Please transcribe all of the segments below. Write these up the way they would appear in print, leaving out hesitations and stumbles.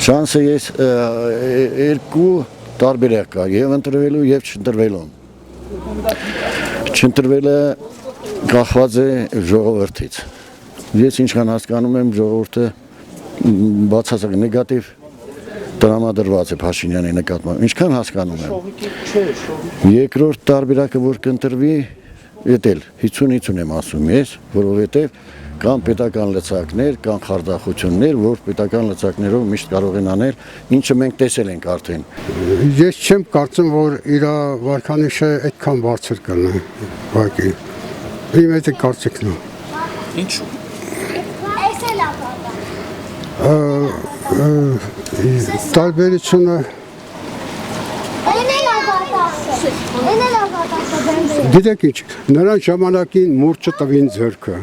Շանսը ես երկու տարբերակ կա, եւ ընտրվելու եւ չընտրվելու։ Չընտրվելը կախված է ժողովրդից։ Ես ինչքան հասկանում եմ, ժողովուրդը բացասական նեգատիվ տրամադրված է Փաշինյանի նկատմամբ։ Ինչքան հասկանում եմ։ Երկրորդ տարբերակը որ կընտրվի, դել 50-50 եմ ասում ես, որովհետեւ կան պետական լծակներ, կան խարդախություններ, որ պետական լծակներով միշտ կարող են անել, ինչը մենք տեսել ենք արդեն։ Ես չեմ կարծում, որ իր վարկանիշը այդքան բարձր կլինի, ուղղակի։ Իմ այդ կարծիքն է։ Ինչու՞։ Տարբերությունը Գիտեք ինչ, նրան ժամանակին մուրճը տվին ձեռքը,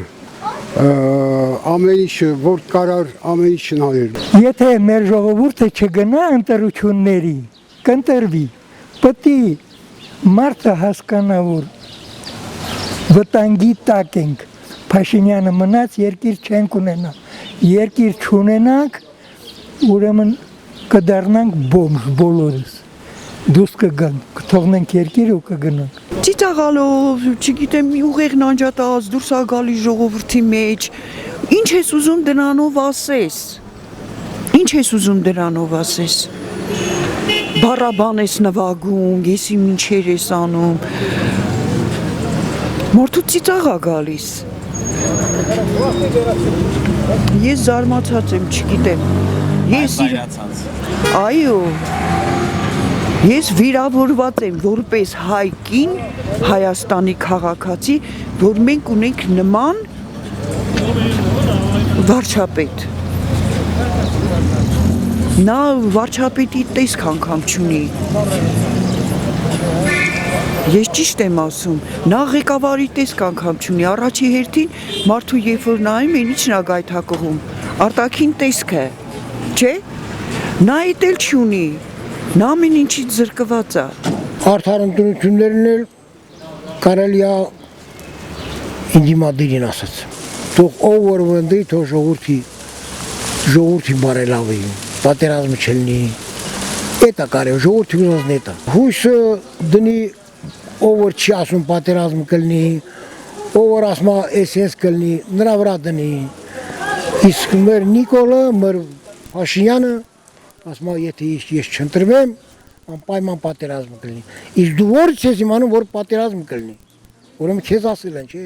ամեն ինչ, որ կարար ամեն ինչն աներ։ Եթե մեր ժողովուրդը չգնա ընտրությունների, կընտրվի, պետք է մարդը հասկանա, որ վտանգի տակ ենք, Փաշինյանը մնաց, երկիր չենք ունենա, երկիր չունենանք, ուրեմն կդառնանք բոմժ բոլորս, դուրս կգանք, կթողնենք երկիրը ու կգնանք։ Ծիծաղալով, չգիտեմ, ուղեղն անջատած, դուրս ա գալիս ժողովրդի մեջ, ինչ ես ուզում դրանով ասես, ինչ ես ուզում դրանով ասես, բառաբան ես նվագում, եսի մինչեր ես անում, մարդու ծիծաղ ա գալիս, ես զարմացած եմ, չգիտեմ, այո, ես վիրավորված եմ որպես հայկին, Հայաստանի քաղաքացի, որ մենք ունենք նման վարչապետ։ Նա վարչապետի տեսք անգամ չունի։ Ես ճիշտ եմ ասում, նա ղեկավարի տեսք անգամ չունի, առաջի հերթին մարդու երբ որ նայում են ինչն ա գայթակղում, արտաքին տեսք է, չէ՞։ Նա էդ էլ չունի, նա ամեն ինչից զրկված է։ Արդար ընտրություններն էլ կարելի է ինդիմադիրին ասած։ Թող ով որ վնդի, թող ժողովրդի բարելավի, պատերազմը չլինի։ Էդ է կարելի, ժողովրդի ուզածն էդ է։ Հույսը դնի ով որ չի ասում պատերազմ կլինի, ով որ ասում SS կլինի, նրա վրա դնի։ Իսկ մեր Նիկոլը, մեր Փաշինյանը ասում եթե ես չընտրվեմ, անպայման պատերազմ կլինի։ Իսկ դու որից ես իմանում, որ պատերազմ կլինի։ Ուրեմն քեզ ասել են, չէ՞։